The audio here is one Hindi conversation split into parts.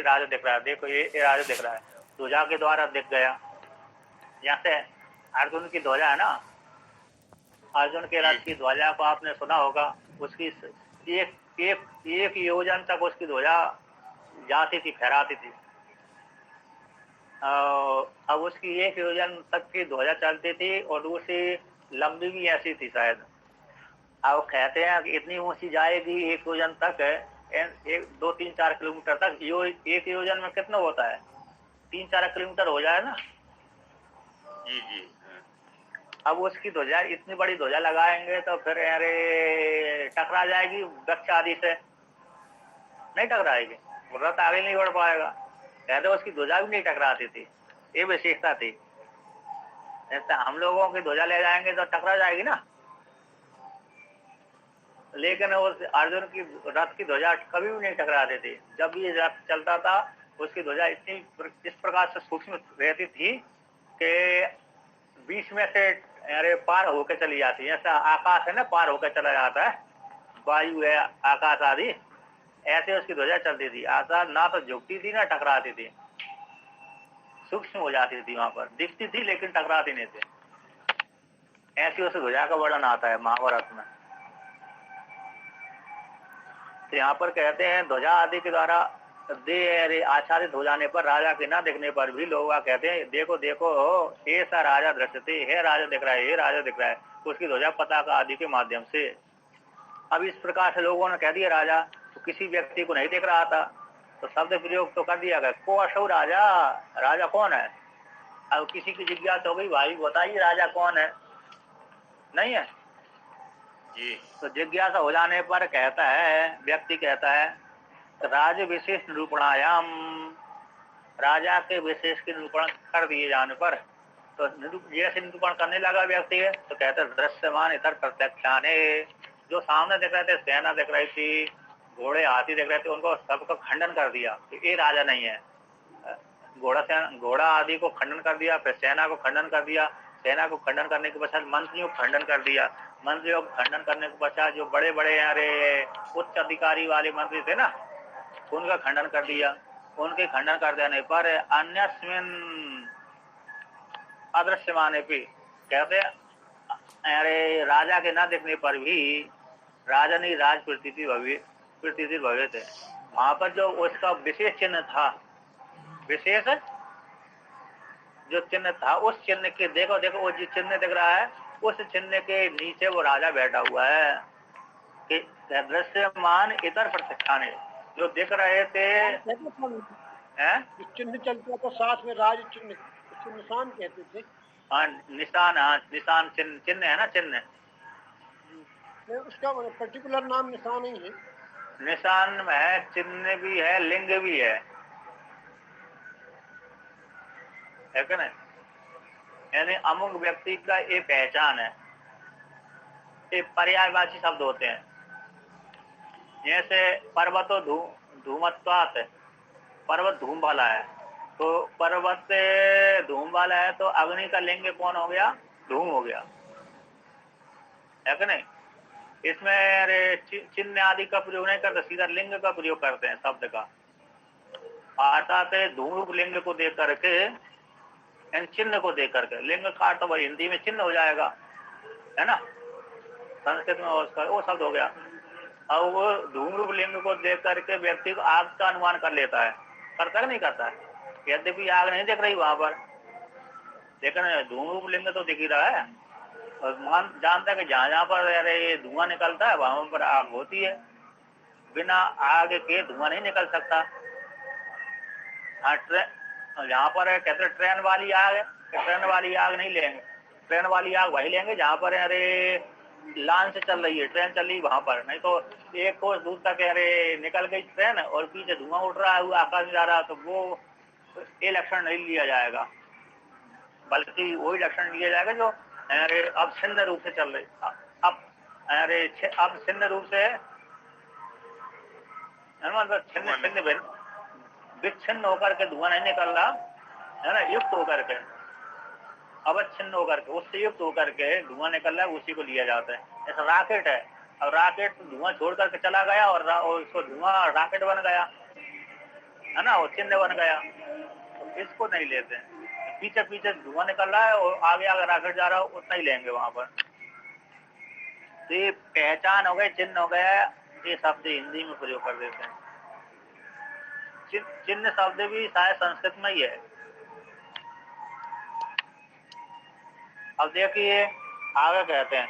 राजा दिख रहा है, देखो ये राजा दिख रहा है, ध्वजा के द्वारा दिख गया। जैसे अर्जुन की ध्वजा है ना, अर्जुन के रथ की ध्वजा को आपने सुना होगा, उसकी एक योजन तक उसकी ध्वजा जाती थी, फहराती थी। अब उसकी एक योजन तक की ध्वजा चलती थी और दूसरी लंबी भी ऐसी थी शायद। अब कहते हैं कि इतनी ऊंची जाएगी एक योजन तक, 2-3-4 किलोमीटर तक। एक योजन में कितना होता है, 3-4 किलोमीटर हो जाए ना। जी जी। अब उसकी ध्वजा, इतनी बड़ी ध्वजा लगाएंगे तो फिर अरे टकरा जाएगी वृक्ष आदि से, नहीं टकराएगी, रथ आगे नहीं बढ़ पाएगा। कहते उसकी ध्वजा भी नहीं टकराती थी, ये विशेषता थी। जैसे हम लोगों की ध्वजा ले जाएंगे तो टकरा जाएगी ना, लेकिन उस अर्जुन की रथ की ध्वजा कभी भी नहीं टकराती थी। जब भी रथ चलता था उसकी ध्वजा इतनी इस प्रकार से सूक्ष्म रहती थी कि बीच में से अरे पार होकर चली जाती है। जैसा आकाश है ना, पार होकर चला जाता है, वायु है, आकाश आदि, ऐसे उसकी ध्वजा चलती थी। आकाश ना तो झुकती थी ना टकराती थी, सूक्ष्म हो जाती थी, वहां पर दिखती थी लेकिन टकराती नहीं थी। ऐसी उस ध्वजा का वर्णन आता है महाभारत में। तो यहाँ पर कहते हैं ध्वजा आदि के द्वारा दे आच्छादित हो जाने पर, राजा के न दिखने पर भी लोग कहते हैं देखो देखो ऐसा राजा दृश्यते, है राजा दिख रहा है, ये राजा दिख रहा है, उसकी ध्वजा पताका आदि के माध्यम से। अब इस प्रकार से लोगों ने कह दिया राजा, तो किसी व्यक्ति को नहीं दिख रहा था तो शब्द प्रयोग तो कर दिया गया, को अशो राजा, राजा कौन है। अब किसी की जिज्ञासा हो गई, भाई बताइए राजा कौन है, नहीं है जी। तो जिज्ञासा हो जाने पर कहता है, व्यक्ति कहता है राज विशेष निरूपणायाम, राजा के विशेष के निरूपण कर दिए जाने पर, तो जैसे निरूपण करने लगा व्यक्ति है तो कहते दृश्यमान इतर प्रत्यक्षाने, जो सामने दिख रहे थे, सेना दिख रही थी, घोड़े हाथी दिख रहे थे, उनको सबका खंडन कर दिया, ये राजा नहीं है। घोड़ा आदि को खंडन कर दिया, फिर सेना को खंडन कर दिया, सेना को खंडन करने के पश्चात मंत्रियों को खंडन कर दिया, मंत्रियों को खंडन करने के पश्चात जो बड़े बड़े अरे उच्च अधिकारी वाले मंत्री थे ना, उनका खंडन कर दिया। उनके खंडन कर देने पर अन्यस्मिन अदृश्यमाने पे कहते अरे राजा के न दिखने पर भी राजा नहीं राज प्रतीति भव्य थे। वहां पर जो उसका विशेष चिन्ह था, विशेष जो चिन्ह था, उस चिन्ह के देखो देखो वो जो चिन्ह दिख रहा है, उस चिन्ह के नीचे वो राजा बैठा हुआ है कि दृश्यमान इतर प्रतिष्ठाने, जो दिख रहे थे हैं, चिन्ह चलता था साथ में राज चिन्ह, उसको निशान कहते थे। हाँ निशान, हाँ निशान, चिन्ह है ना, चिन्ह, उसका पर्टिकुलर नाम निशान ही है। निशान में है, चिन्ह भी है, लिंग भी है कि नहीं। यानी अमुक व्यक्ति का ये पहचान है, ये पर्यायवाची शब्द होते हैं। जैसे पर्वतो धूमत्वात्, पर्वत धूम वाला है, तो पर्वत धूम वाला है तो अग्नि का लिंग कौन हो गया, धूम हो गया, है कि नहीं। इसमें चिन्ह आदि का प्रयोग नहीं करते, सीधा लिंग का प्रयोग करते हैं शब्द का। अर्थात धूम लिंग को देख करके, चिन्ह को देख करके, लिंग का तो वही हिंदी में चिन्ह हो जाएगा, है ना, संस्कृत में उसका वो शब्द हो गया। अब वो धूम रूप लिंग को देख करके व्यक्ति को आग का अनुमान कर लेता है, करता नहीं करता है। यद्यपि आग नहीं दिख रही वहां पर, लेकिन धूम रूप लिंग तो दिख ही रहा है, और मान जानता है कि जहां जहां पर अरे धुआं निकलता है वहां पर आग होती है, बिना आग के धुआं नहीं निकल सकता। हाँ जहाँ पर कहते हैं ट्रेन वाली आग है, ट्रेन वाली आग नहीं लेंगे, ट्रेन वाली आग वही लेंगे जहाँ पर अरे लाइन से चल रही है, ट्रेन चल रही वहां पर, नहीं तो एक कोस दूर तक अरे निकल गई ट्रेन और पीछे धुआं उठ रहा है, वो आकाश में जा रहा है, तो वो ये लक्षण नहीं लिया जाएगा, बल्कि वही लक्षण लिया जाएगा जो अरे अब छिन्न रूप से चल रही, अब अरे अब छिन्न रूप से छिन्न विच्छिन्न होकर के धुआं नहीं निकल रहा है ना, युक्त होकर के, अवच्छिन्न होकर के, उससे युक्त होकर के धुआं निकल रहा है, उसी को लिया जाता है। ऐसा रॉकेट है, अब रॉकेट धुआं छोड़ करके चला गया और उसको धुआं रॉकेट बन गया, है ना, वो चिन्ह बन गया। तो इसको नहीं लेते, पीछे पीछे धुआं निकल रहा है और आगे आगे रॉकेट जा रहा है, उतना ही लेंगे वहां पर। तो ये पहचान हो गए, चिन्ह हो गया, ये शब्द हिंदी में प्रयोग कर देते हैं। चिन्ह शब्द भी शायद संस्कृत में ही है। अब देखिए आगे कहते हैं,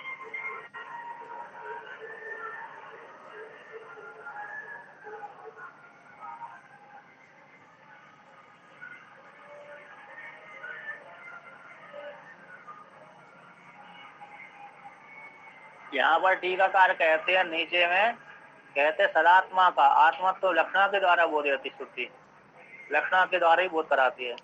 यहाँ पर टीकाकार कहते हैं नीचे में, कहते हैं सदात्मा का आत्मा तो लक्षणा के द्वारा बोध रहती, श्रुति लक्षणा के द्वारा ही बोध कराती है।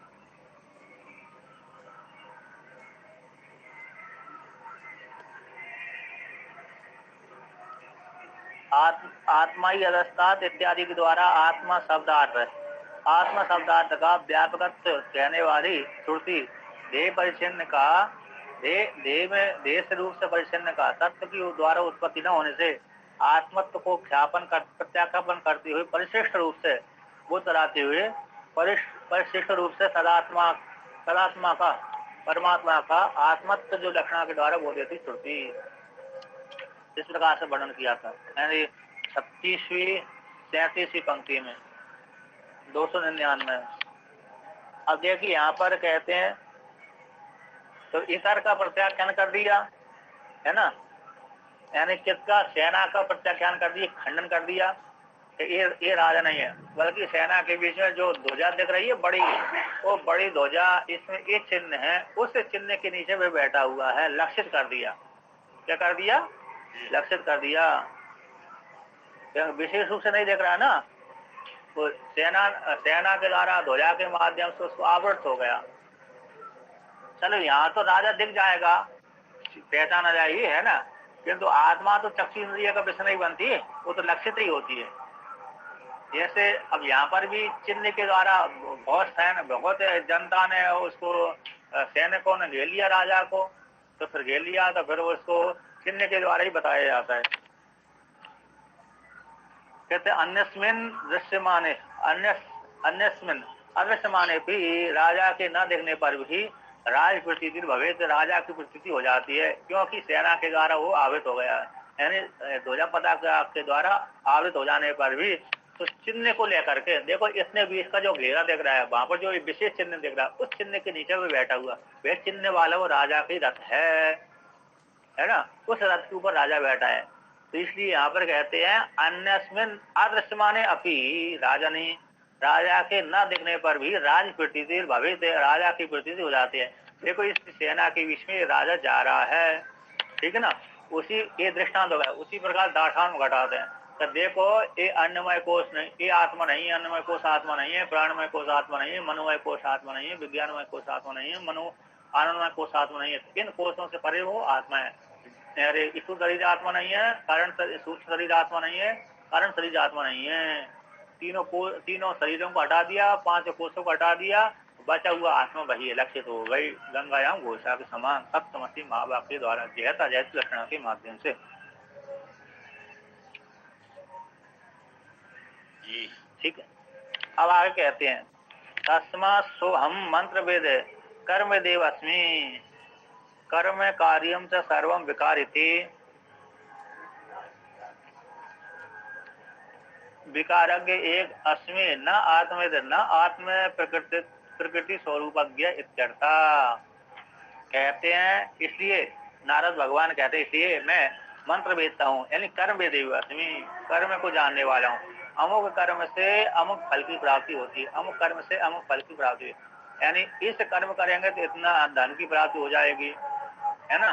आत्मा ही अवस्थात इत्यादि के द्वारा आत्मा शब्दार्थ है। आत्मा शब्दार्थ का व्यापकत्व कहने वाली श्रुति देह परिचिन्न का देह में देश रूप से परिचिन्न का तत्व की द्वारा उत्पत्ति न होने से आत्मत्व को प्रत्याख्यापन करते हुए परिशिष्ट रूप से बोध कराते हुए परिशिष्ट रूप से सदात्मा का परमात्मा का आत्मत्व जो लक्षणा के द्वारा बोध देती श्रुति, इस प्रकार से वर्णन किया था। यानी 36वीं 37वीं पंक्ति में 299। अब देखिए यहाँ पर कहते हैं तो इतर का प्रत्याख्यान कर दिया है ना, यानी चित्त का सेना का प्रत्याख्यान कर दिया, खंडन कर दिया कि ये राजा नहीं है, बल्कि सेना के बीच में जो ध्वजा दिख रही है बड़ी, वो बड़ी ध्वजा, इसमें एक चिन्ह है, उस चिन्ह के नीचे में बैठा हुआ है, लक्षित कर दिया। क्या कर दिया? लक्षित कर दिया। विशेष रूप से नहीं देख रहा है ना, तो सेना के द्वारा ध्वजा के माध्यम से उसको आवृत हो गया। चलो यहाँ तो राजा दिख जाएगा, पहचाना जाएगी, है ना, किंतु आत्मा तो चक्षु इंद्रिय का विषय नहीं बनती, वो तो लक्षित ही होती है। जैसे अब यहाँ पर भी चिन्ह के द्वारा बहुत जनता ने उसको, सैनिकों ने घेर लिया राजा को, तो फिर घेर लिया तो फिर उसको चिन्ह के द्वारा ही बताया जाता है। कहते अन्यस्मिन दृश्यमाने अन्यस्मिन अदृश्यमाने भी राजा के न देखने पर भी राज प्रतीति भवेत, राजा की प्रतीति हो जाती है, क्योंकि सेना के द्वारा वो आवृत हो गया है। यानी ध्वजा पताका के द्वारा आवृत हो जाने पर भी तो चिन्ह को लेकर के देखो, इसने भी इसका जो घेरा देख रहा है, वहां पर जो विशेष चिन्ह दिख रहा है, उस चिन्ह के नीचे में बैठा हुआ वह चिन्ह वाला वो राजा की रथ है ना, उस रथ के ऊपर राजा बैठा है। तो इसलिए यहाँ पर कहते हैं अन्यस्मिन अदृश्यमाने अपि राजा नहीं, राजा के न दिखने पर भी राज प्रतीति भवित, राजा की प्रतीति हो जाती है। देखो इस सेना के बीच में राजा जा रहा है, ठीक है ना, उसी ये दृष्टांत हो गया। उसी प्रकार दाठान घटाते हैं तो देखो ये अन्नमय कोश नहीं, ये आत्मा नहीं है, अन्नमय कोश आत्मा नहीं है, प्राणमय कोश आत्मा नहीं है, मनोमय कोश आत्मा नहीं है, विज्ञानमय कोश आत्मा नहीं है, मनो आनंदमय कोश आत्मा नहीं है। इन कोशों से परे वो आत्मा है। अरे स्थूल शरीर आत्मा नहीं है, कारण सूक्ष्म शरीर आत्मा नहीं है, कारण शरीर आत्मा नहीं है। तीनों शरीरों को हटा दिया, 5 कोशों को हटा दिया, बचा हुआ आत्मा वही है, लक्षित हो गई गंगायाम घोषा के समान सप्तमसी महावाक्य के द्वारा जहता जैत लक्षणा के माध्यम से। ठीक है, अब आगे कहते हैं तस्मा सो हम मंत्र वेद कर्म देव अस्मि कर्म कार्यम च सर्वम विकारिति विकारज्ञ एक अस्मि न आत्मवेद न आत्म प्रकृति स्वरूपज्ञ इत्यर्था। कहते हैं इसलिए नारद भगवान कहते हैं इसलिए मैं मंत्र वेदता हूँ, यानी कर्म वेद अस्मि, कर्म को जानने वाला हूँ। अमुक कर्म से अमुक फल की प्राप्ति होती है, अमुक कर्म से अमुक फल की प्राप्ति, यानी इस कर्म करेंगे तो इतना धन की प्राप्ति हो जाएगी, है ना,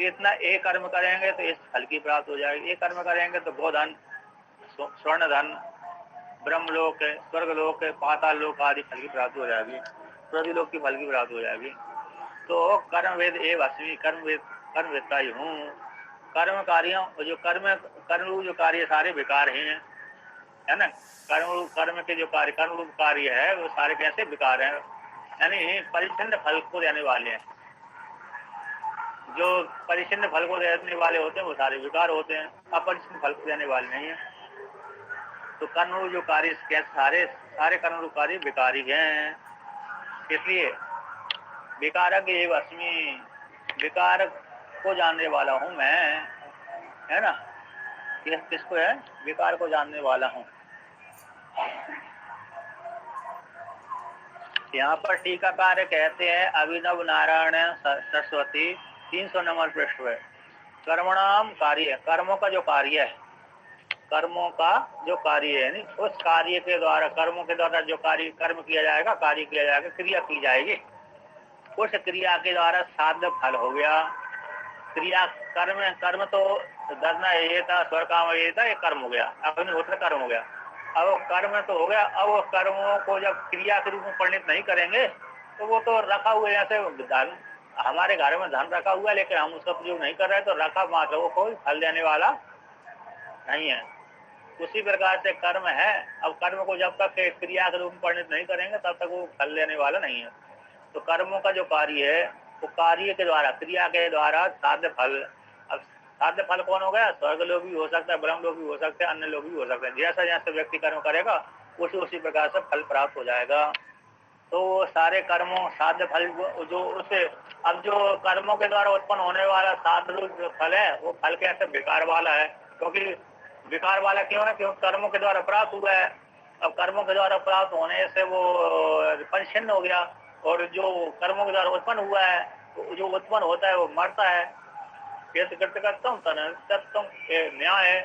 इतना एक कर्म करेंगे तो इस फल की प्राप्ति हो जाएगी, एक कर्म करेंगे तो गोधन, स्वर्ण धन, ब्रह्मलोक, स्वर्गलोक, पाताल लोक आदि फल की प्राप्ति हो जाएगी, प्रतिलोक की फल की प्राप्ति हो जाएगी। तो कर्म वेद एव अस्मि, कर्म वेदता ही हूँ। कर्म कार्यों जो कर्म जो कार्य सारे विकार हैं, है ना, कर्म के जो कर्म रूप कार्य है वो सारे कैसे विकार हैं, यानी परिच्छिन्न फल को देने वाले हैं। जो परिच्छिन्न फल को देने वाले होते हैं वो सारे विकार होते हैं, अपरिच्छिन्न फल को देने वाले नहीं है। तो कर्म जो कार्य सारे सारे कर्म कार्य विकारी हैं। इसलिए विकारक एव अस्मि, विकार को जानने वाला हूँ मैं, है ना। यह किसको है? विकार को जानने वाला हूँ। यहाँ पर टीकाकार कहते हैं अभिनव नारायण सरस्वती 300 नंबर पृष्ठ है। कर्मणाम कार्य, कर्मों का जो कार्य है, कर्मों का जो कार्य है, नहीं उस कार्य के द्वारा, कर्मों के द्वारा जो कार्य कर्म किया जाएगा, कार्य किया जाएगा, क्रिया की जाएगी, उस क्रिया के द्वारा साध्य फल हो गया। क्रिया कर्म तो धरना ये था, स्वर काम ये था, ये कर्म हो गया, अग्निहोत्र कर्म हो गया। अब कर्म तो हो गया, अब वो कर्मों को जब क्रिया के रूप में परिणित नहीं करेंगे तो वो तो रखा हुआ है। जैसे धन, हमारे घर में धन रखा हुआ है लेकिन हम उसका प्रयोग नहीं कर रहे तो रखा मात्र, वो कोई फल देने वाला नहीं है। उसी प्रकार से कर्म है, अब कर्म को जब तक क्रिया के रूप में परिणित नहीं करेंगे तब तक वो फल देने वाला नहीं है। तो कर्मों का जो कार्य है वो कार्य के द्वारा, क्रिया के द्वारा साध्य फल। अब साध्य फल कौन हो गया? स्वर्ग लोग भी हो सकता है, ब्रह्म लोग भी हो सकते हैं, अन्य लोग भी हो सकते हैं। जैसा जैसा व्यक्ति कर्म करेगा उसी प्रकार से फल प्राप्त हो जाएगा। तो सारे कर्मों साध्य फल जो उसे, अब जो कर्मों के द्वारा उत्पन्न होने वाला साध्य रूप फल है वो फल कैसे विकार वाला है, क्योंकि विकार वाला क्यों है? क्योंकि कर्मों के द्वारा प्राप्त हुआ है। अब कर्मों के द्वारा प्राप्त होने से वो परिच्छिन्न हो गया, और जो कर्मों के द्वारा उत्पन्न हुआ है, जो उत्पन्न होता है वो मरता है। न्याय है,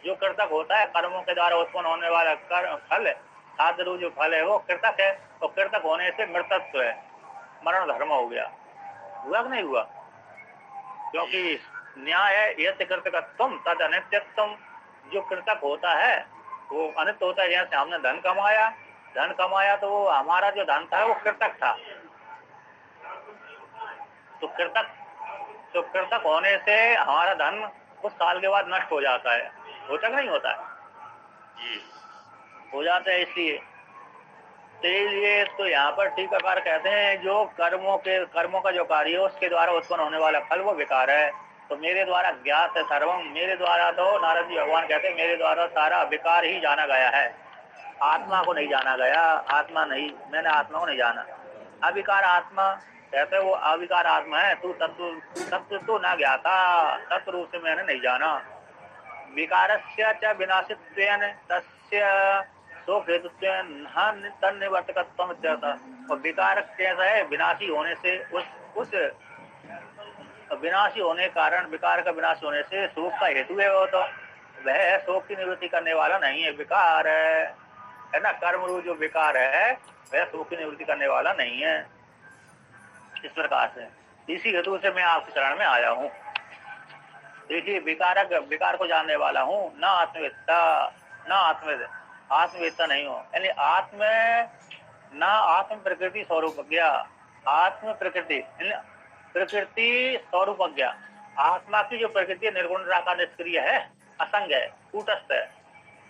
जो कृतक होता है कर्मों के द्वारा उत्पन्न होने वाला फल, साध्य रूप जो फल है वो कृतक है, और कृतक होने से मृतत्व है, मरण धर्म हो गया। हुआ कि नहीं हुआ? क्योंकि न्याय है यत् कृतकत्वम तद अनित्यत्वम, जो कृतक होता है वो अनित्य होता है। जैसे हमने धन कमाया तो वो हमारा जो धन था वो कृतक था, तो कृतक होने से हमारा धन कुछ साल के बाद नष्ट हो जाता है। होता नहीं होता है? जी हो जाता है। इसलिए तो यहाँ पर टीकाकार कहते हैं जो कर्मों का जो कार्य है उसके द्वारा उत्पन्न होने वाला फल वो विकार है। तो मेरे द्वारा ज्ञात है सर्वम, मेरे द्वारा तो नारद जी भगवान कहते हैं मेरे द्वारा सारा विकार ही जाना गया है, आत्मा को नहीं जाना गया। आत्मा नहीं, मैंने आत्मा को नहीं जाना। अविकार आत्मा कहते वो अविकार आत्मा है, तू तत्व तो ना ज्ञाता, तत्व रूप से मैंने नहीं जाना। विकारस्य च विनाशित्वेन तस्य शोक हेतुत्वेन तन्निवर्तकत्वम इत्यर्थः। और विकार कैसा है? विनाशी होने से, उस विनाशी होने कारण, विकार का विनाश होने से शोक का हेतु है वो, तो वह शोक की निवृत्ति करने वाला नहीं है, विकार है ना। कर्म रूप जो विकार है वह शोक की निवृत्ति करने वाला नहीं है। इस प्रकार से इसी हेतु से मैं आपके शरण में आया हूँ। देखिए, विकार को जानने वाला हूँ, न आत्मवेत्ता, न आत्मवेत्ता नहीं हो, यानी आत्म प्रकृति स्वरूप ज्ञा, आत्म प्रकृति स्वरूप ज्ञा। आत्मा की जो प्रकृति है निर्गुण निराकार निष्क्रिय है, असंग है, कूटस्थ है,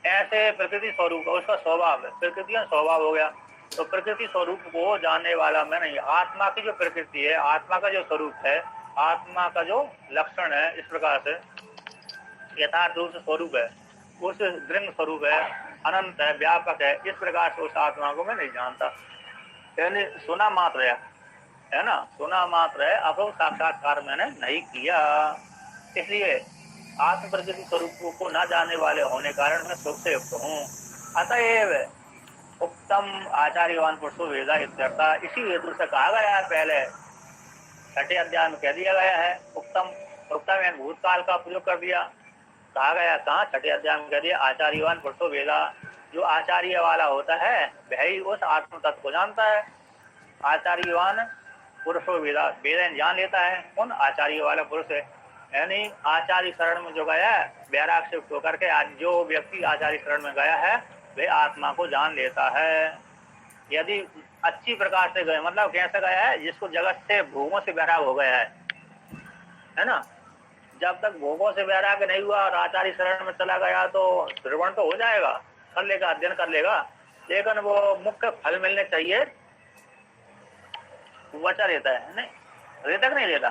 ऐसे प्रकृति स्वरूप उसका स्वभाव है। प्रकृति का स्वभाव हो गया, तो प्रकृति स्वरूप को जानने वाला मैं नहीं। आत्मा की जो प्रकृति है, आत्मा का जो स्वरूप है, आत्मा का जो लक्षण है, इस प्रकार से यथार्थ रूप से स्वरूप है, उस दृढ़ स्वरूप है, अनंत है, व्यापक है, इस प्रकार से उस आत्मा को मैं नहीं जानता। यानी सुना मात्र है ना, सुना मात्र है, अपने साक्षात्कार मैंने नहीं किया। इसलिए आत्म प्रकृति स्वरूप को न जानने वाले होने कारण मैं सुख से युक्त हूँ। अतएव उत्तम आचार्यवान पुरुषो वेदा इत्यर्था। इसी हेतु से कहा गया है, पहले 6ठे अध्याय में कह दिया गया है। उत्तम यानी भूतकाल का प्रयोग कर दिया। कहा गया कहाँ? 6ठे अध्याय में कह दिया आचार्यवान पुरुषो वेदा। जो आचार्य वाला होता है वह ही उस आत्म तत्व को जानता है। आचार्यवान पुरुषो वेदा, वेद जान लेता है। कौन? आचार्य वाला पुरुष है, यानी आचार्य शरण में जो गया है, वैराग से होकर के आज जो व्यक्ति आचार्य शरण में गया है वह आत्मा को जान लेता है। यदि अच्छी प्रकार से गए, मतलब कैसे गया है? जिसको जगत से भोगों से वैराग हो गया है ना। जब तक भोगों से वैराग नहीं हुआ और आचार्य शरण में चला गया तो श्रवण तो हो जाएगा, कर लेगा, अध्ययन कर लेगा, लेकिन वो मुख्य फल मिलने चाहिए बचा रहता है, नहीं रहता कि नहीं रहता?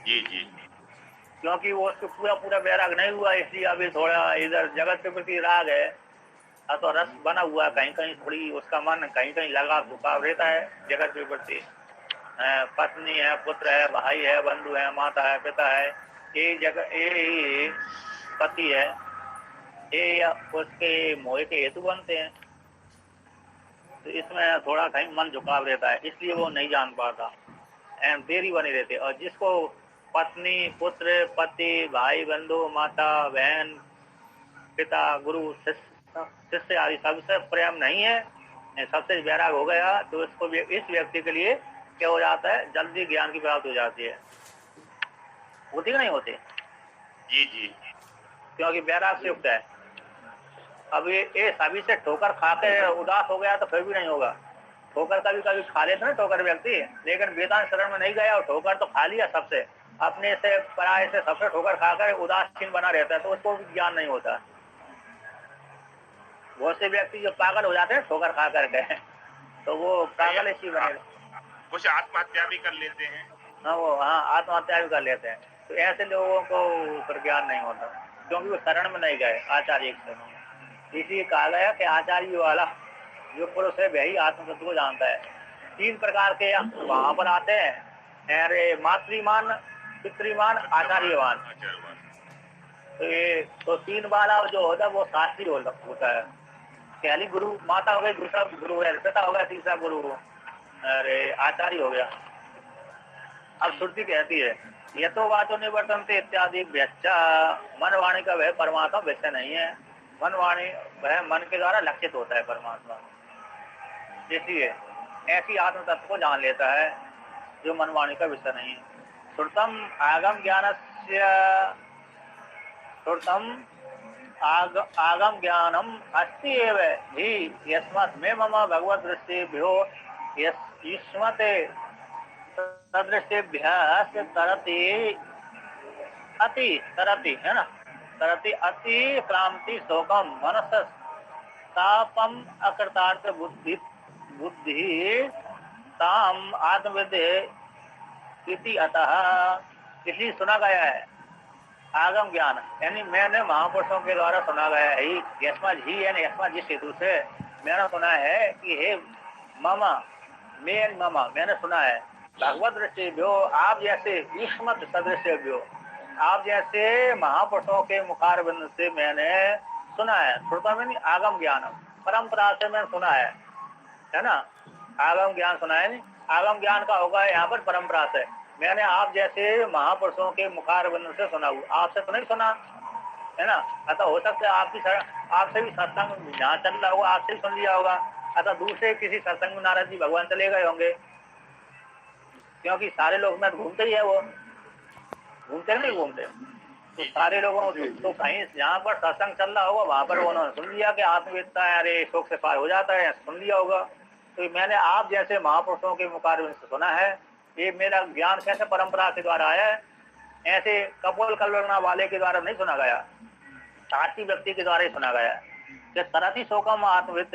जी जी। क्योंकि वो पूरा वैराग नहीं हुआ, इसलिए अभी थोड़ा इधर जगत के प्रति राग है, तो रस बना हुआ है, कहीं कहीं थोड़ी उसका मन कहीं कहीं लगा झुकाव रहता है जगत के प्रति। पत्नी है, पुत्र है, भाई है, बंधु है, माता है, पिता है, ये जगह ये पति है, ये उसके मोह के हेतु बनते हैं। तो इसमें थोड़ा कहीं मन झुकाव रहता है, इसलिए वो नहीं जान पाता, देरी बनी रहती है। और जिसको पत्नी, पुत्र, पति, भाई, बंधु, माता, बहन, पिता, गुरु, शिष्य आदि सबसे प्रेम नहीं है, सबसे वैराग हो गया, तो इसको इस व्यक्ति के लिए क्या हो जाता है, जल्दी ज्ञान की प्राप्ति हो जाती है। होती कि नहीं होती? जी जी। क्योंकि वैराग से युक्त है। अब ये सभी से ठोकर खा के उदास हो गया तो फिर भी नहीं होगा। ठोकर कभी कभी खा लेते ना ठोकर व्यक्ति, लेकिन वेदांत शरण में नहीं गया और ठोकर तो खा लिया सबसे, अपने से पराये से सबसे ठोकर खाकर उदासीन बना रहता है, तो उसको भी ज्ञान नहीं होता। बहुत से व्यक्ति जो पागल हो जाते हैं ठोकर खा करके, तो वो पागल इसी बने, कुछ आत्महत्या भी कर लेते हैं। हाँ आत्महत्या भी कर लेते हैं। तो ऐसे लोगों को फिर ज्ञान नहीं होता, क्योंकि वो शरण में नहीं गए आचार्य के शरण। इसी कहा गया कि आचार्य वाला जो पुरुष है वही आत्म तत्व को जानता है। 3 प्रकार के वहां पर आते हैं, अरे मातृमान, पितृमान, आचार्यवान। तो 3 वाला जो होता है वो शास्त्री होता है। पहली गुरु माता हो गई, दूसरा गुरु है, पिता हो गया, तीसरा गुरु, अरे आचार्य हो गया। अब श्रुति कहती है ये तो बातों निवर्तनते इत्यादि व्यक्षा, मन वाणी का वह परमात्मा वैसे नहीं है। मन वाणी वह मन के द्वारा लक्षित होता है परमात्मा, इसलिए ऐसी आत्म तत्व को जान लेता है जो मन वाणी का विषय नहीं है। श्रुतम आगम ज्ञानस्य, श्रुतम आगम ज्ञानम अस्ति एव हि यस्मात् मे मम भगवत दृष्टिभ्यो युष्मते तदृष्टिभ्यः तरति अति, तरति है ना, तरति अति क्रांति शोकम मनस तापम अकृतार्थ बुद्धि ताम आत्मविद्य इति अतः। इसलिए सुना गया है आगम ज्ञान, यानी मैंने महापुरुषों के द्वारा सुना गया है, यस्मात् ही यानी यस्मात् जिस हेतु से मैंने सुना है कि हे मामा, मैंने सुना है भगवत दृष्टिभ्यो, आप जैसे युष्मत सदृश्यभ्यो, आप जैसे महापुरुषों के मुखारबिंद से मैंने सुना है। श्रुता में नहीं, आगम ज्ञान परंपरा से मैंने सुना है ना, आगम ज्ञान सुना है नहीं, आगम ज्ञान का होगा यहाँ पर परंपरा से। मैंने आप जैसे महापुरुषों के मुखारबिंद से सुना हुआ, आपसे तो नहीं सुना है ना। अतः हो सकता है आपसे भी सत्संग जहाँ चल रहा होगा आपसे ही सुन लिया होगा, अतः दूसरे किसी सत्संग में नारद जी भगवान चले गए होंगे, क्योंकि सारे लोग में घूमते ही है, वो घूमते नहीं घूमते, तो सारे लोगों तो कहीं जहाँ पर सत्संग चल रहा होगा वहां पर उन्होंने सुन लिया कि आत्मवेदता है, अरे शोक से पार हो जाता है, सुन लिया होगा। तो मैंने आप जैसे महापुरुषों के मुखारबिंद से सुना है, ये मेरा ज्ञान कैसे परंपरा के द्वारा आया है, ऐसे कपोल कल्पना वाले के द्वारा नहीं सुना गया, सार्थी व्यक्ति के द्वारा ही सुना गया कि तरति शोकम आत्मविद,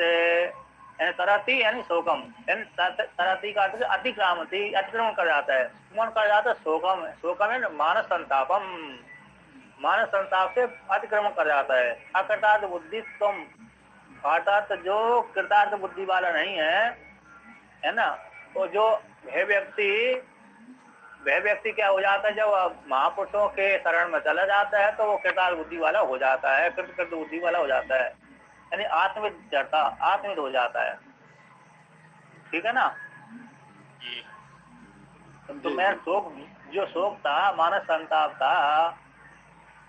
तरति यानी शोकम, तरति का अर्थ अतिक्रामति, अतिक्रमण कर जाता है, अतिक्रमण कर जाता है। शोकम, शोकम है मानस संतापम, मानस संताप से अतिक्रमण कर जाता है। अकृतार्थ बुद्धि तुम, अर्थात जो कृतार्थ बुद्धि वाला नहीं है ना, तो जो वह व्यक्ति क्या हो जाता है, जब महापुरुषों के शरण में चला जाता है तो वो कृतार्थ बुद्धि वाला हो जाता है, कृत बुद्धि वाला हो जाता है, यानी आत्मविद हो जाता है। ठीक है ना। तो मैं जो शोक था, मानस संताप था,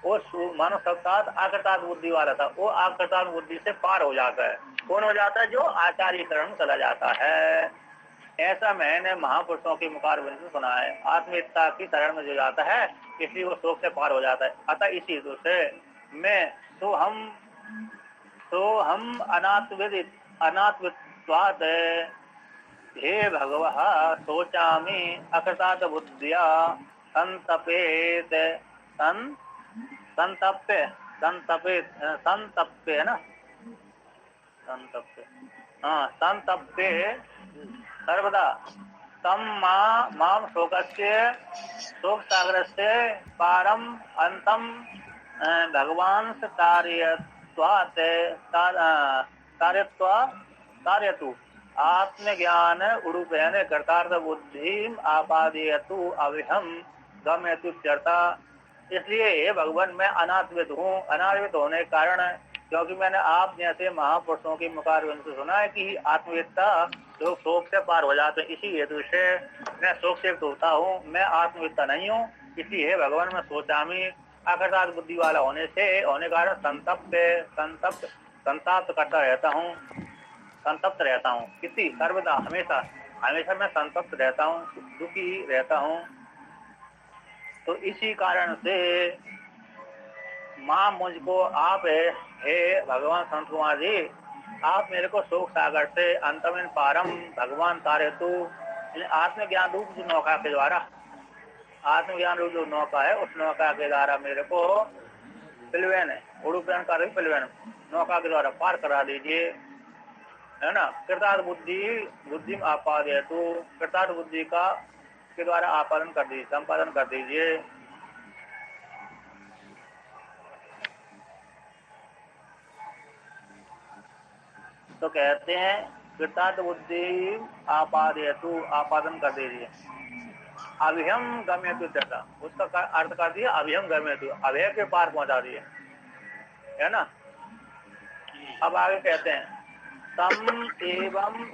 वो मानव संताप आकृतार्थ बुद्धि वाला था, वो आकृतार्थ बुद्धि से पार हो जाता है। कौन हो जाता है? जो आचार्य शरण में चला जाता है। ऐसा मैंने महापुरुषों के मुखारबिंद से सुना है। आत्मीयता की शरण में जो जाता है इसलिए वो शोक से पार हो जाता है। अतः इसी हेतु से मैं तो हम अनात्मवित्वात् हे भगवः शोचामि अकृतार्थ बुद्धिया संतप्य है ना, संतप्य सर्वदा तम माम शोकस्य शोक सागरस्य पारम अंतम भगवान से कार्यत्वात् कार्यतु आत्मज्ञान उरूपेण कर्तार्थ बुद्धि आपादयतु अविहम गम्यतु चर्ता। इसलिए हे भगवान मैं अनात्वित हूँ। अनात्वित होने के कारण क्योंकि मैंने आप जैसे महापुरुषों की मुखारविंद से सुना है कि आत्मविद्ता लोग शोक से पार हो जाते हैं। इसी हेतु से मैं शोक से होता हूँ, मैं आत्मविद्ता नहीं हूँ। इसलिए हे भगवान मैं सोचामी आकर्षक बुद्धि वाला होने कारण संताप्त करता रहता हूँ, संतप्त रहता हूँ। किसी सर्वदा हमेशा हमेशा मैं संतप्त रहता हूँ, दुखी रहता हूँ। तो इसी कारण से माँ मुझको आप हे भगवान संत कुमार जी, आप मेरे को शोक सागर से अंतमिन पारम भगवान तारेतु आत्मज्ञान रूप जो नौका के द्वारा, आत्मज्ञान रूप जो नौका है उस नौका के द्वारा मेरे को पिलवेन उड़ुपयन कर पिलवेन नौका के द्वारा पार करा दीजिए, है ना। कृतार्थ बुद्धि आपादयतु कृतार्थ बुद्धि का के द्वारा आपादन कर दीजिए, संपादन कर दीजिए। तो कहते हैं कृतार्थ बुद्धि आपादयतु आपादन कर दीजिए। अभिहम गम्यतु चर्ता, उसका अर्थ कर दिया अभिहम गम्यतु, अभय के पार पहुंचा दिए, है ना। अब आगे कहते हैं तम एवं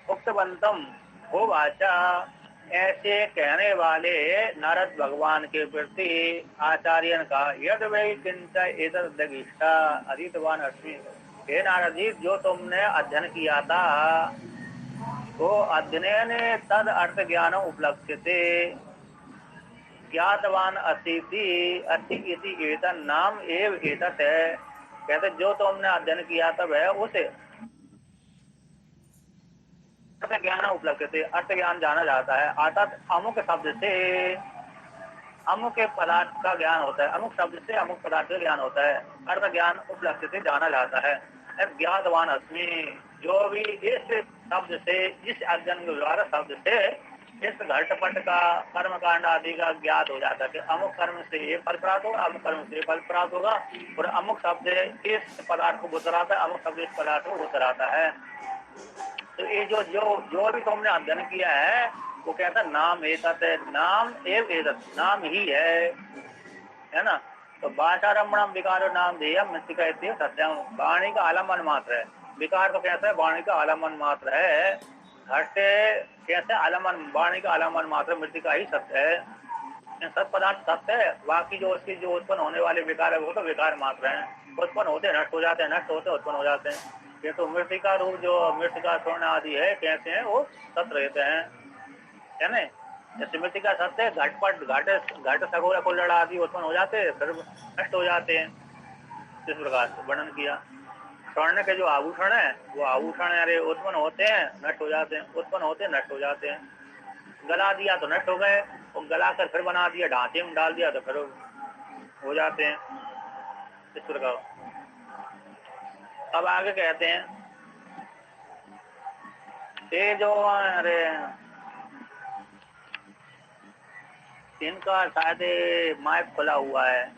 उक्तवंतम हो वाचा, ऐसे कहने वाले नारद भगवान के प्रति आचार्यन का यद वही चिंता एतद्दगिष्ठा अधीतवान अस्मि। हे नारद जी, जो तुमने अध्ययन किया था वो अध्ययन तद अर्थ ज्ञान उपलक्ष्यते ज्ञातवान अस्ति इति एतत् नाम एव एतत् है। कहते जो तुमने अध्ययन किया था वह उसे अर्थ ज्ञान उपलब्ध, अर्थ ज्ञान जाना जाता है। अर्थात अमुक शब्द से अमुक पदार्थ का ज्ञान होता है, अमुक शब्द से अमुक पदार्थ का ज्ञान होता है, अर्थ ज्ञान उपलब्ध से जाना जाता है। ज्ञातवान अस्मि, जो भी इस शब्द से इस अध्ययन के द्वारा शब्द से इस घटपट का कर्म कांड आदि का ज्ञात हो जाता है कि अमुक कर्म से ये फल प्राप्त होगा, अमुक कर्म से ये फल प्राप्त होगा, और अमुक शब्द इस पदार्थ को बुतराता है, अमुक शब्द इस पदार्थ को बुतराता है। तो ये जो भी तुमने अध्ययन किया है वो कहता है नाम एतत् है, नाम एव एतत्, नाम ही है ना। तो भाषारम्भणम विकारो नाम देयम मृतिका सत्यम, वाणी का आलम्बन मात्र है। विकार तो कहता है वाणी का आलम्बन मात्र है, घट कहते हैं आलम्बन, वाणी का आलम्बन मात्र, मृतिका ही सत्य है। सत पदार्थ सत्य है, बाकी जो उसकी जो उत्पन्न होने वाले विकार है वो तो विकार मात्र है। उत्पन्न होते नष्ट हो जाते हैं, नष्ट होते उत्पन्न हो जाते हैं। ये तो मृतिका रूप जो मृतिका स्वर्ण आदि है कहते हैं वो सत्य रहते हैं, है ना। जैसे मृतिका सत्य है, घटपट घट सगोरा कुल्लड़ आदि उत्पन्न हो जाते हैं, फिर नष्ट हो जाते हैं। इस प्रकार से वर्णन किया। स्वर्ण के जो आभूषण है वो आभूषण अरे उत्पन्न होते हैं नष्ट हो जाते हैं, उत्पन्न होते हैं नष्ट हो जाते हैं। गला दिया तो नष्ट हो गए, और गला कर फिर बना दिया, ढांचे में डाल दिया तो फिर हो जाते हैं। इस प्रकार अब आगे कहते हैं ये जो अरे इनका शायद माइक खुला हुआ है,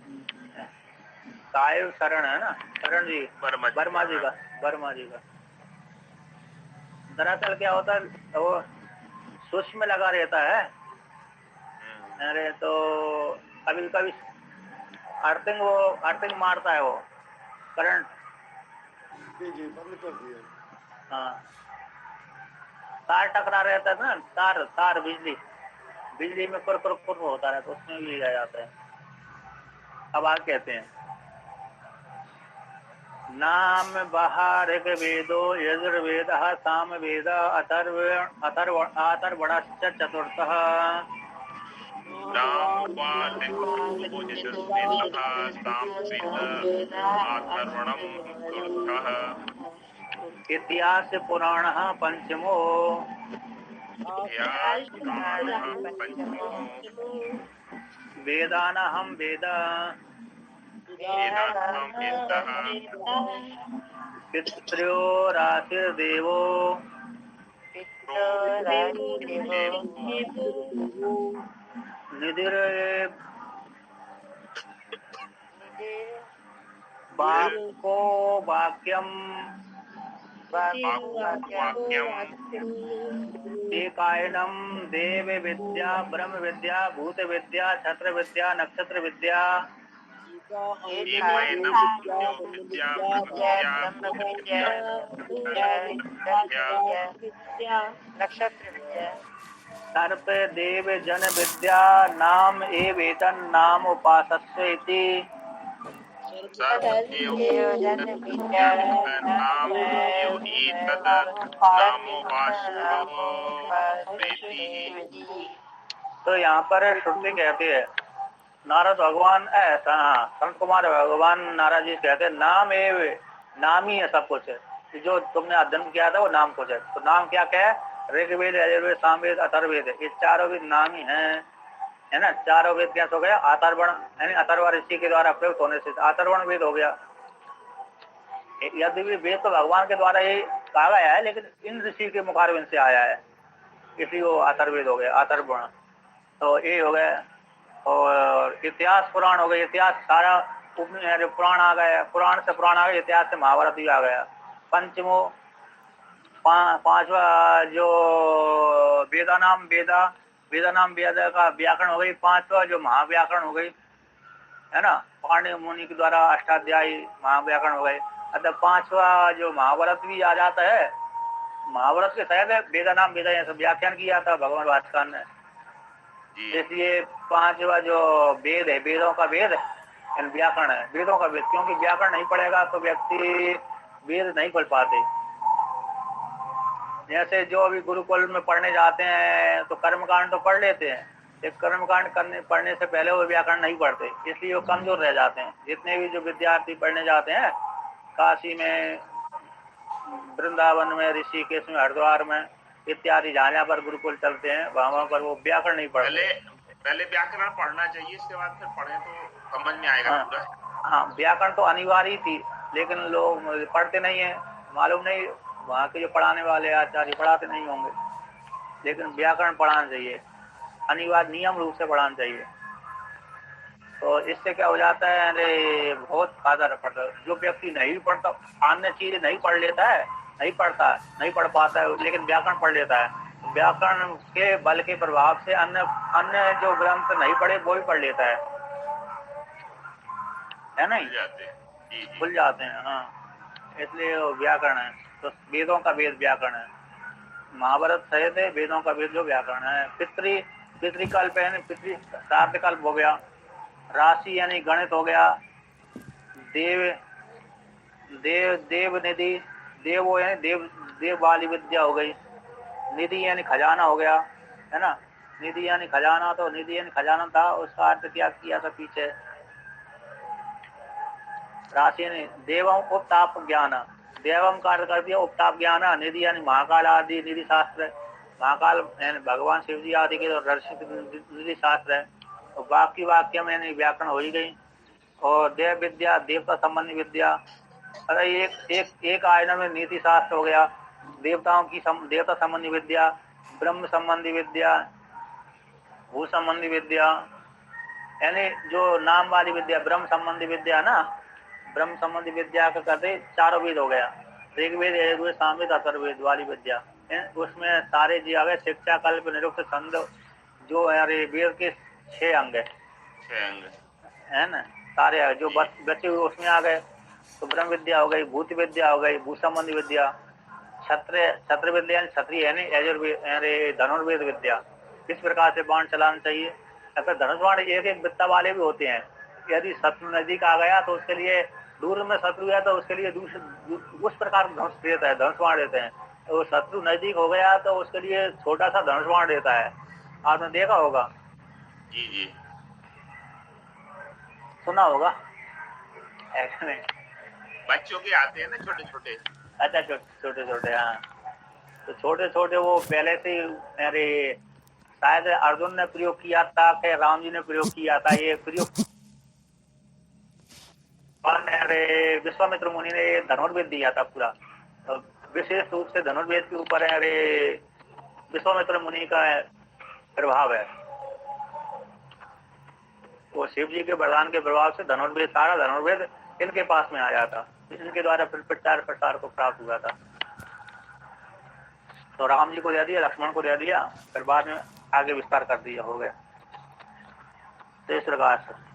साहिब शरण है ना, शरण जी वर्मा जी का दरअसल क्या होता है वो सूक्ष्म में लगा रहता है। अरे तो कभी कभी अर्थिंग मारता है वो करंट। जी बंद कर दिया। हाँ, तार टकरा रहता है ना, तार बिजली में कुर होता है तो उसमें भी लिया जाता है। अब आगे कहते हैं नाम बाहर वेदो यजुर्वेद साम वेद अथर्वणश्च चतुर्थः। इतिहास पुराणः पंचमो। वेदानाहं वेद पितृराशिर्देवो वाक्यो वाक्यम एकायनम देव विद्या ब्रह्म विद्या भूत विद्या छत्र विद्या नक्षत्र विद्या एकायनम जो विद्या ब्रह्म विद्या विद्या नक्षत्र विद्या सर्प देव जन विद्या नाम एवेतन नाम उपासस्व इति सर्वदेव जन विद्या नाम एव एतद् नामोपास्यते। तो यहाँ पर श्रुति कहती है नारद भगवान ऐसा संत कुमार भगवान नारद जी कहते हैं नाम ही है सब कुछ है। जो तुमने अध्ययन किया था वो नाम कुछ है। तो नाम क्या क्या है? ऋग्वेद यजुर्वेद सामवेद अथर्ववेद ये चारों वेद नाम ही है ना। चारों वेद क्या हो गया? अथर्वण यानी अथर्व ऋषि के द्वारा प्रयुक्त होने से अथर्वण वेद हो गया। यद्यपि वेद तो भगवान के द्वारा ही कहा गया है लेकिन इन ऋषि के मुखारविंद से आया है इसलिए वो अथर्ववेद हो गया अथर्वण। तो ये हो गया। और इतिहास पुराण हो गया। इतिहास सारा पुराण आ गया। पुराण से पुराण आ गया। इतिहास से महाभारत भी आ गया। पंचमो पांचवा जो वेदा नाम वेद का व्याकरण हो गई। पांचवा जो महाव्याकरण हो गई है ना। पांडव मुनि के द्वारा अष्टाध्यायी महाव्याकरण हो गए। अतः पांचवा जो महाभारत भी आ जाता है। महाभारत के तहत वेदा नाम वेद सब व्याख्यान किया था भगवान भास्कर ने। इसलिए पांचवा जो वेद है वेदों का वेद व्याकरण है वेदों का वेद। क्योंकि व्याकरण नहीं पढ़ेगा तो व्यक्ति वेद नहीं पढ़ पाते। जैसे जो अभी गुरुकुल में पढ़ने जाते हैं तो कर्मकांड तो पढ़ लेते हैं। एक कर्मकांड पढ़ने से पहले वो व्याकरण नहीं पढ़ते इसलिए वो कमजोर रह जाते हैं। जितने भी जो विद्यार्थी पढ़ने जाते हैं काशी में वृंदावन में ऋषिकेश में हरिद्वार में इत्यादि जहाँ पर गुरुकुल चलते हैं वहां पर वो व्याकरण नहीं पढ़ते। पहले व्याकरण पढ़ना चाहिए इसके बाद फिर पढ़े तो समझ में आएगा पूरा। हाँ व्याकरण तो अनिवार्य थी लेकिन लोग पढ़ते नहीं है। मालूम नहीं वहाँ के जो पढ़ाने वाले आचार्य पढ़ाते नहीं होंगे लेकिन व्याकरण पढ़ाना चाहिए अनिवार्य नियम रूप से पढ़ाना चाहिए। तो इससे क्या हो जाता है अरे बहुत फायदा पड़ता है। जो व्यक्ति नहीं पढ़ता अन्य चीजें नहीं पढ़ लेता है नहीं पढ़ पाता है लेकिन व्याकरण पढ़ लेता है। व्याकरण के बल के प्रभाव से अन्य जो ग्रंथ नहीं पढ़े वो भी पढ़ लेता है नहीं भूल जाते हैं। हाँ इसलिए व्याकरण है। तो वेदों का वेद व्याकरण है। महाभारत सहित है वेदों का वेद जो व्याकरण है। पितृकल्प यानी श्राद्धकल्प हो गया। राशि यानी गणित हो गया। देव निधि देव यानी देव वाली विद्या हो गई। निधि यानी खजाना हो गया है ना। निधि यानी खजाना। तो निधि यानी खजाना था उसका अर्थ क्या किया था पीछे। राशि यानी देवम उपताप ज्ञान। देवम का अर्थ कर दिया उपताप ज्ञान। निधि यानी महाकाल आदि निधि शास्त्र। महाकाल यानी भगवान शिव जी आदि के निधि शास्त्र है। तो वाक्य में यानी व्याकरण हो ही गई। और देव विद्या देवता संबंधी विद्या। अरे एक आयना में नीति शास्त्र हो गया। देवता संबंधी विद्या ब्रह्म संबंधी विद्या भू संबंधी विद्या यानी जो नाम वाली विद्या ब्रह्म संबंधी विद्या ना। ब्रह्म संबंधी विद्या का कहते चारों वेद हो गया। ऋग्वेद यजुर्वेद सामवेद अथर्ववेद वाली विद्या। उसमें सारे जी आ गए। शिक्षा कल्प निरुक्त छंद जो है वेद के 6 अंग है ना। सारे जो बचे हुए उसमें आ गए। तो ब्रह्म विद्या हो गई भूत विद्या हो गई भू संबंधी विद्या। छत्र विद्या यानी क्षत्रिय यानी यजुर्वेद धनुर्वेद विद्या। किस प्रकार से बाण चलाना चाहिए। धनुष बाण एक विद्या वाले भी होते हैं। यदि शत्रु नजदीक आ गया तो उसके लिए दूर में शत्रु है तो उसके लिए उस प्रकार धनुष देता है धनुष बाण देते हैं। तो शत्रु नजदीक हो गया तो उसके लिए छोटा सा धनुष बाण देता है। आपने देखा होगा। जी सुना होगा। बच्चों के आते हैं ना छोटे छोटे। अच्छा छोटे हाँ। तो छोटे वो पहले से अरे शायद अर्जुन ने प्रयोग किया था कि राम जी ने प्रयोग किया था। ये प्रयोग विश्वामित्र मुनि ने धनुर्वेद दिया था पूरा। तो विशेष रूप से धनुर्वेद के ऊपर विश्वामित्र मुनि का प्रभाव है। वो शिव जी के वरदान के प्रभाव से सारा धनुर्वेद इनके पास में आया था, इनके द्वारा फिर प्रचार प्रसार को प्राप्त हुआ था। तो राम जी को दे दिया, लक्ष्मण को दे दिया, फिर बाद में आगे विस्तार कर दिया, हो गया। तो इस प्रकार से